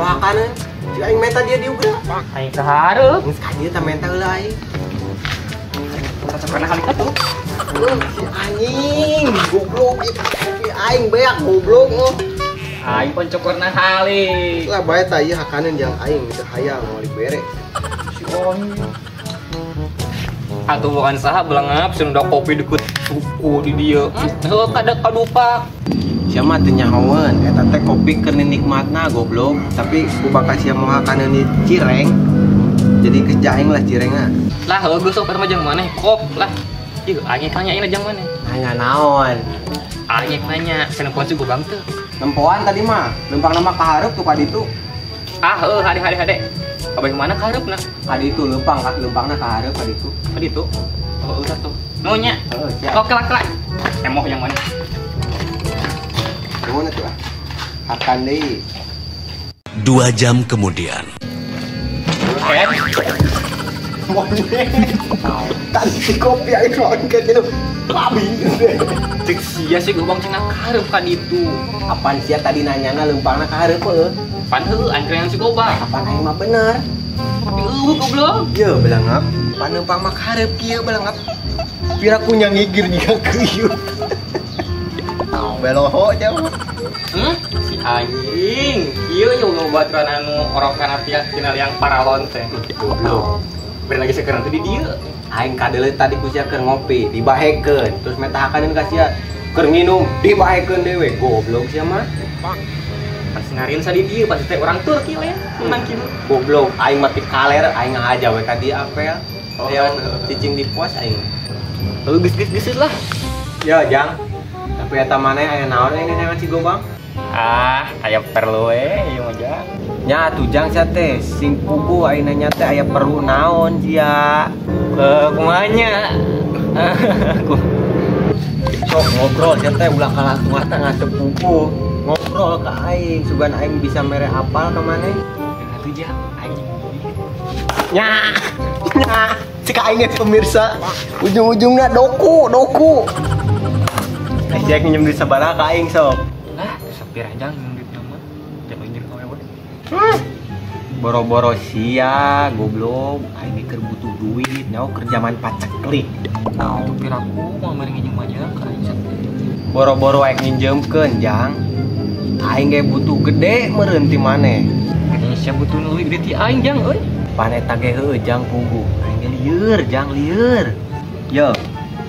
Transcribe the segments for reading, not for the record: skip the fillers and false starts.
hakanan. Si aing menta dia juga. Aing kahareup. Geus ka dieu teh menta heula aing. Pernah kali atuh. Si anjing, goblok itu. Si aing beak goblok oh. Aing pancokorna kali. Lah bae tah ieu hakanan jeung aing teu hayang moal dibere. Si Oni. Atuh bukan saha belangap sunda kopi deket suku di dieu. Heuh kada kadupak. Sia mah teu nyahoeun eta teh kopi keur nikmatna goblok, tapi ku bakal sia mau hakanan di cireng. Jadi kejaing lah cirengna. Lah heuh geus sok mah jeung maneh kop lah. Ieu aing tanyain jeung maneh. Hanya naon? Aing nanya, senepon si gobang teu. Nempoan tadi mah, lempang nama kahareup tuh ka ditu. Ah heuh hade. Abang mana kahareupna? Ka ditu lempang lempangna kahareup ka ditu. Tadi tuh. Oh, udah tuh. Maunya. Siap. Oke lah. Emoh yang mana? Gimana tuh ah? Akan deh. 2 jam kemudian. Tadi si kopi aing lawan ke jenuh. Babi. Cek sia sih gobang cenah kahareup ka ditu. Apaan sia tadi nanyana lempangna kahareup heuh? Pan heuh angker yang si gobang. Apaan aing mah bener? Tapi goblok. Ye belangap. Pan lempang mah kahareup kieu belangap. Pira kunya ngigir jiga keyut. Beloho jauh. Si anjing. Ieu nya baturan anu orokan apiah tina liang paralon teh. Goblok. Beri lagi sekeran teh di dieu. Aing kadeuleut tadi ku sia keur ngopi, dibahekeun. Terus meta hakaneun ka sia keur nginum, dibahekeun dewe. Goblok sia mah. Pas nariin sa di dieu pas teh urang Turki we. Menang kieu. Goblok, aing mah ti kaler, aing aja we ka dieu apel. Yang cicing di pos aing. Heuh geus lah. Ya, Jang. Tapi eta maneh aya naon ini dengan si Gobang? Ah, aya perlu ieu mah Jang. Nya atuh Jang sia teh, sing pugu ayeuna nya teh aya perlu naon sia. Kumanya. Sok ngobrol sia teh ulah kalah mata ngateu pugu. Ngobrol ka aing, sugan aing bisa mere apal ka maneh. Atuh Jang, anjing. Nya. Cik aing pemirsa, ujung-ujungnya doku. Ejek nginjem duit sabaraha ka aing sok. Lah, sapir aja nginjem duit nama. Jangan nginjem awewe. Boro-boro sia, goblok, aing keur butuh duit, nyaho kerjaman paceklik. Itu piraku mau mari nginjem aja ka aing sapir. Boro-boro aing nginjemkeun, Jang. Aing ge butuh gede meureun ti maneh. Ini sia butuh duit gede ti aing Jang euy. Pan eta ge heuh Jang pugu. Aing ge lieur, Jang lieur. Yo,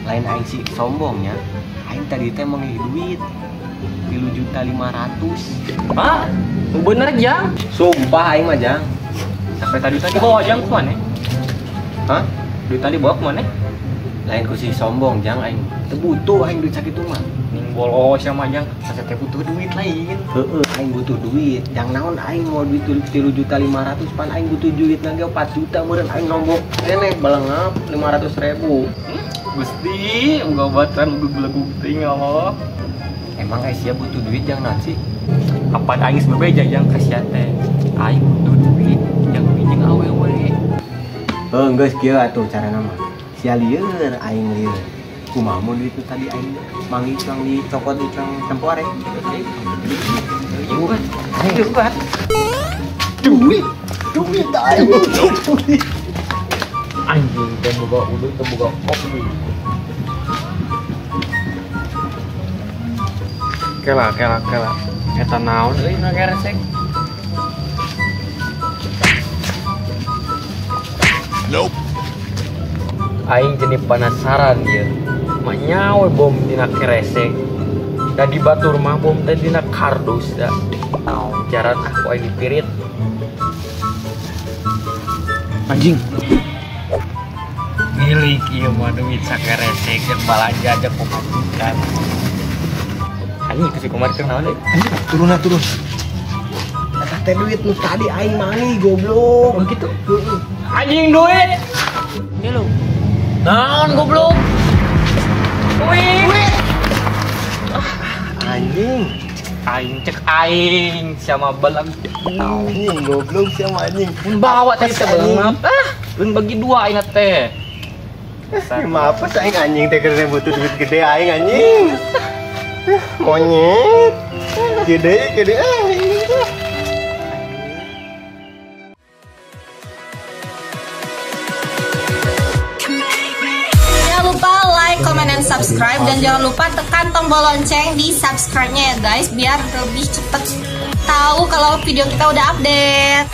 lain aing si sombongnya. Aing tadi teh mengi duit 3.500.000. Hah? Bener Jang? Sumpah aing mah Jang. Sampai tadi bawa Jang ke mana? Hah? Duit tadi bawa ke mana? Lain ku si sombong Jang aing. Teu butuh aing duit sakitu mah. Ning bolos sama Jang, asa teh butuh duit lain. Heeh, aing butuh duit. Yang naon aing mau duit 3.500.000 pan aing butuh duit nangge 4 juta meureun aing nombok. Eneh balengap 500.000. Gusti, uga batan belagu teuing Allah. Emang Asia butuh duit Jang naon sih? Apa aing bebeja Jang kasihan teh. Aing butuh duit yang pinjeng awewe. Heuh, geus kieu atuh carana mah. Sia lieur aing lieur. Kumaha mun duit itu tadi aing manggih cang dicokot di cang tempo arek. Ieu kan. Ayo kan. Duit aing butuh duit. Anjing teh boga udah teh boga kopi. Kela. Eta naon euy nu geresek? Nope. Aing jadi penasaran dia. Mah nyawe bom dina keresek. Da di batur mah bom teh dina kardus da. Jaran aku aing dipirit. Anjing. Milik ieu mah duit sakeresek jeung balanja jeung pemajikan. Anjing itu si Komar keur naon deui? Turun. Eta teh duit nu tadi aing manggih goblok. Oh gitu. Anjing duit. Ini lu. Naon goblok? Duit. Anjing. Aing cek aing sama balang. Anjing goblok sama anjing. Mun bawa teh teh beungap. Beun bagi dua aing teh. Maaf aing anjing teh keur butuh duit gede aing anjing. Monyet. Gede. subscribe dan jangan lupa tekan tombol lonceng di subscribe-nya ya guys, biar lebih cepet tahu kalau video kita udah update.